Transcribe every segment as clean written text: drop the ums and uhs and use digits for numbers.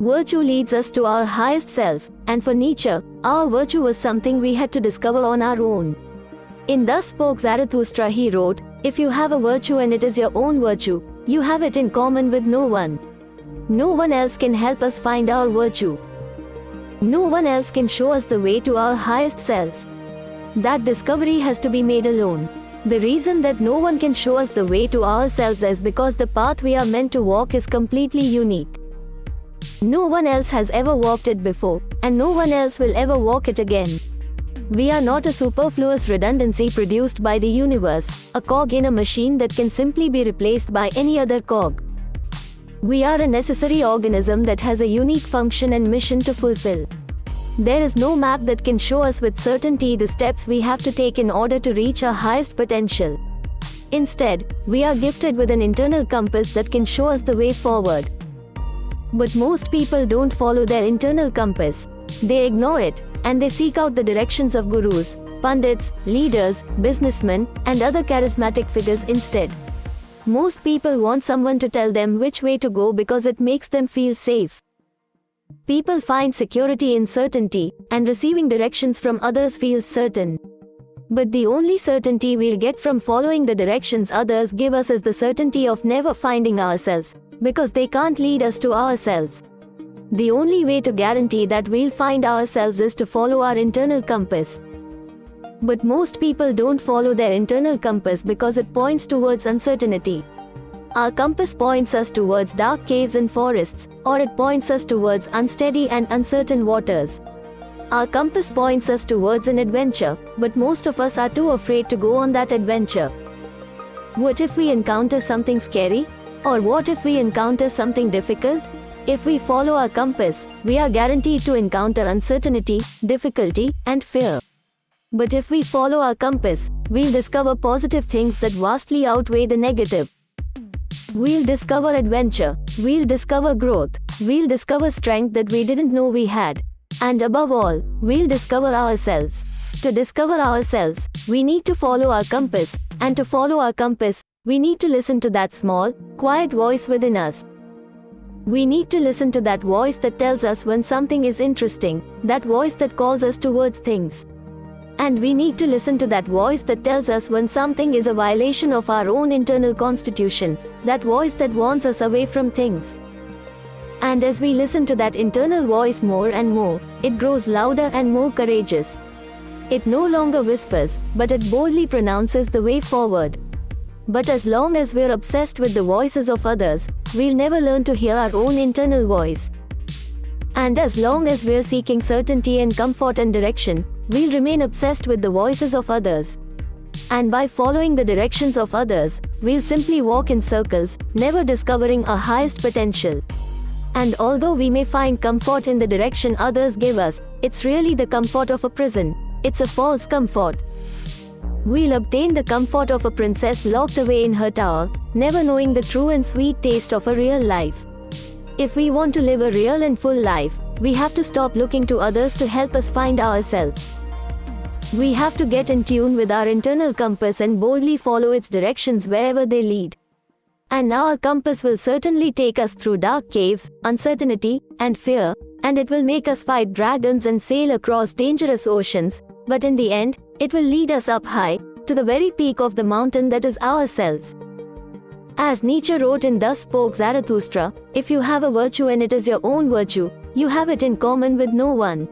Virtue leads us to our highest self, and for Nietzsche, our virtue was something we had to discover on our own. In Thus Spoke Zarathustra he wrote, "If you have a virtue and it is your own virtue, you have it in common with no one. No one else can help us find our virtue. No one else can show us the way to our highest self. That discovery has to be made alone. The reason that no one can show us the way to ourselves is because the path we are meant to walk is completely unique. No one else has ever walked it before, and no one else will ever walk it again. We are not a superfluous redundancy produced by the universe, a cog in a machine that can simply be replaced by any other cog. We are a necessary organism that has a unique function and mission to fulfill. There is no map that can show us with certainty the steps we have to take in order to reach our highest potential. Instead, we are gifted with an internal compass that can show us the way forward. But most people don't follow their internal compass. They ignore it, and they seek out the directions of gurus, pundits, leaders, businessmen, and other charismatic figures instead. Most people want someone to tell them which way to go because it makes them feel safe. People find security in certainty, and receiving directions from others feels certain. But the only certainty we'll get from following the directions others give us is the certainty of never finding ourselves, because they can't lead us to ourselves. The only way to guarantee that we'll find ourselves is to follow our internal compass. But most people don't follow their internal compass because it points towards uncertainty. Our compass points us towards dark caves and forests, or it points us towards unsteady and uncertain waters. Our compass points us towards an adventure, but most of us are too afraid to go on that adventure. What if we encounter something scary? Or what if we encounter something difficult? If we follow our compass, we are guaranteed to encounter uncertainty, difficulty, and fear. But if we follow our compass, we'll discover positive things that vastly outweigh the negative. We'll discover adventure, we'll discover growth, we'll discover strength that we didn't know we had. And above all, we'll discover ourselves. To discover ourselves, we need to follow our compass, and to follow our compass, we need to listen to that small, quiet voice within us. We need to listen to that voice that tells us when something is interesting, that voice that calls us towards things. And we need to listen to that voice that tells us when something is a violation of our own internal constitution, that voice that warns us away from things. And as we listen to that internal voice more and more, it grows louder and more courageous. It no longer whispers, but it boldly pronounces the way forward. But as long as we're obsessed with the voices of others, we'll never learn to hear our own internal voice. And as long as we're seeking certainty and comfort and direction, we'll remain obsessed with the voices of others. And by following the directions of others, we'll simply walk in circles, never discovering our highest potential. And although we may find comfort in the direction others give us, it's really the comfort of a prison. It's a false comfort. We'll obtain the comfort of a princess locked away in her tower, never knowing the true and sweet taste of a real life. If we want to live a real and full life, we have to stop looking to others to help us find ourselves. We have to get in tune with our internal compass and boldly follow its directions wherever they lead. And our compass will certainly take us through dark caves, uncertainty, and fear, and it will make us fight dragons and sail across dangerous oceans, but in the end, it will lead us up high, to the very peak of the mountain that is ourselves. As Nietzsche wrote in Thus Spoke Zarathustra, if you have a virtue and it is your own virtue, you have it in common with no one.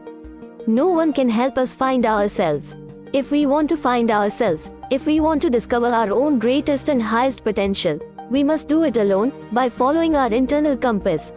No one can help us find ourselves. If we want to find ourselves, if we want to discover our own greatest and highest potential, we must do it alone, by following our internal compass,